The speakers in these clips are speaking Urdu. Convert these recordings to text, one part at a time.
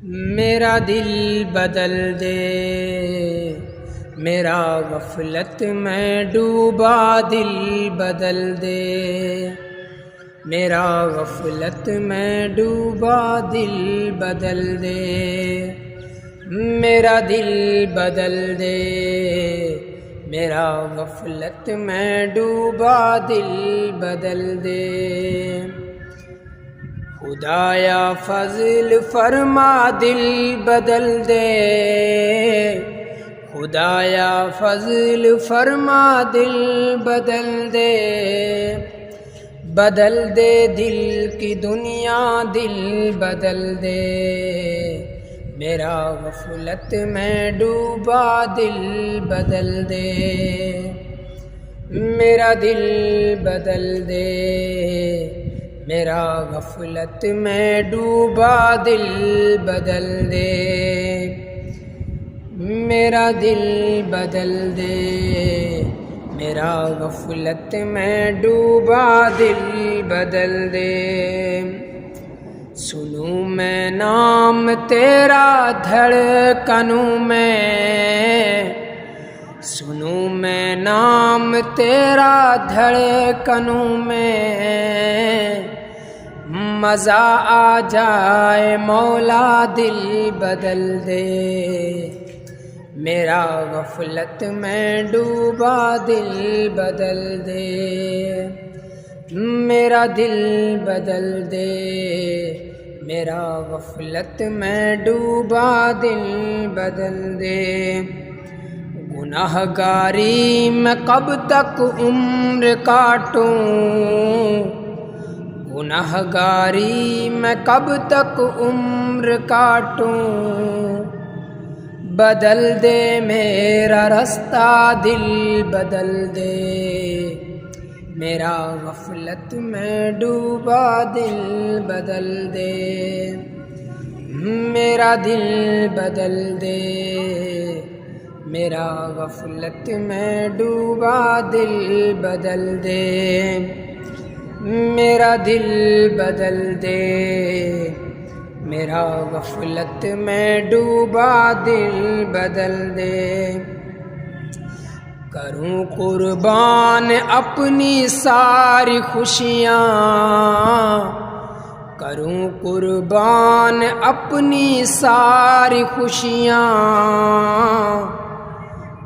میرا دل بدل دے، میرا غفلت میں ڈوبا دل بدل دے، میرا غفلت میں ڈوبا دل بدل دے، میرا دل بدل دے، میرا غفلت میں ڈوبا دل بدل دے۔ خدایا فضل فرما دل بدل دے، خدایا فضل فرما دل بدل دے، بدل دے دل کی دنیا دل بدل دے، میرا غفلت میں ڈوبا دل بدل دے، میرا دل بدل دے، میرا غفلت میں ڈوبا دل بدل دے، میرا دل بدل دے، میرا غفلت میں ڈوبا دل بدل دے۔ سنوں میں نام تیرا دھڑکنوں میں، سنوں میں نام تیرا دھڑکنوں میں، مزہ آ جائے مولا دل بدل دے، میرا غفلت میں ڈوبا دل بدل دے، میرا دل بدل دے، میرا غفلت میں ڈوبا دل بدل دے۔ گناہگاری میں کب تک عمر کاٹوں، گناہگاری میں کب تک عمر کاٹوں، بدل دے میرا رستہ دل بدل دے، میرا غفلت میں ڈوبا دل بدل دے، میرا دل بدل دے، میرا غفلت میں ڈوبا دل بدل دے، میرا دل بدل دے، میرا غفلت میں ڈوبا دل بدل دے۔ کروں قربان اپنی ساری خوشیاں، کروں قربان اپنی ساری خوشیاں،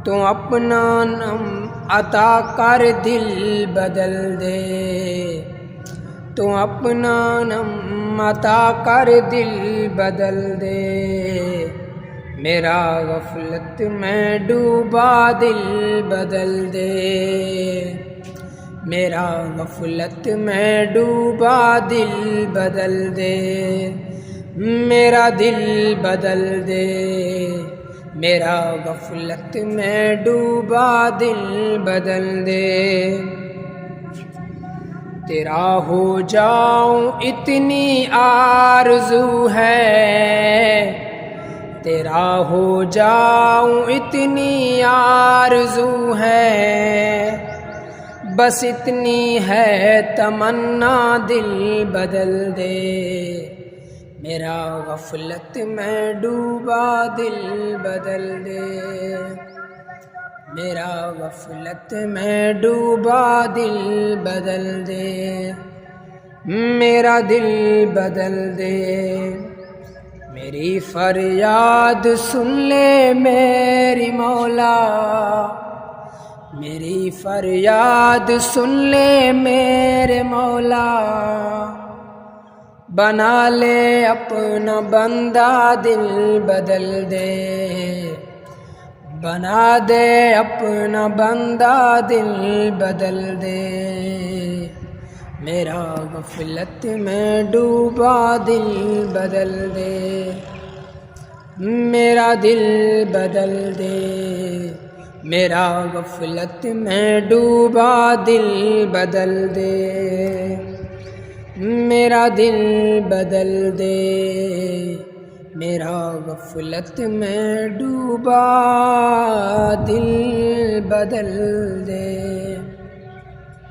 تو اپنا نام عطا کر دل بدل دے، تو اپنا نام عطا کر دل بدل دے، میرا غفلت میں ڈوبا دل بدل دے، میرا غفلت میں ڈوبا دل بدل دے، میرا دل بدل دے، میرا غفلت میں ڈوبا دل بدل دے۔ تیرا ہو جاؤں اتنی آرزو ہے، تیرا ہو جاؤں اتنی آرزو ہے، بس اتنی ہے تمنا دل بدل دے، میرا غفلت میں ڈوبا دل بدل دے، میرا غفلت میں ڈوبا دل بدل دے، میرا دل بدل دے، میری فریاد سن لے میری مولا، میری فریاد سن لے میرے مولا، بنا لے اپنا بندہ دل بدل دے، بنا دے اپنا بندہ دل بدل دے، میرا غفلت میں ڈوبا دل بدل دے، میرا دل بدل دے، میرا غفلت میں ڈوبا دل بدل دے، میرا دل بدل دے، میرا غفلت میں ڈوبا دل بدل دے۔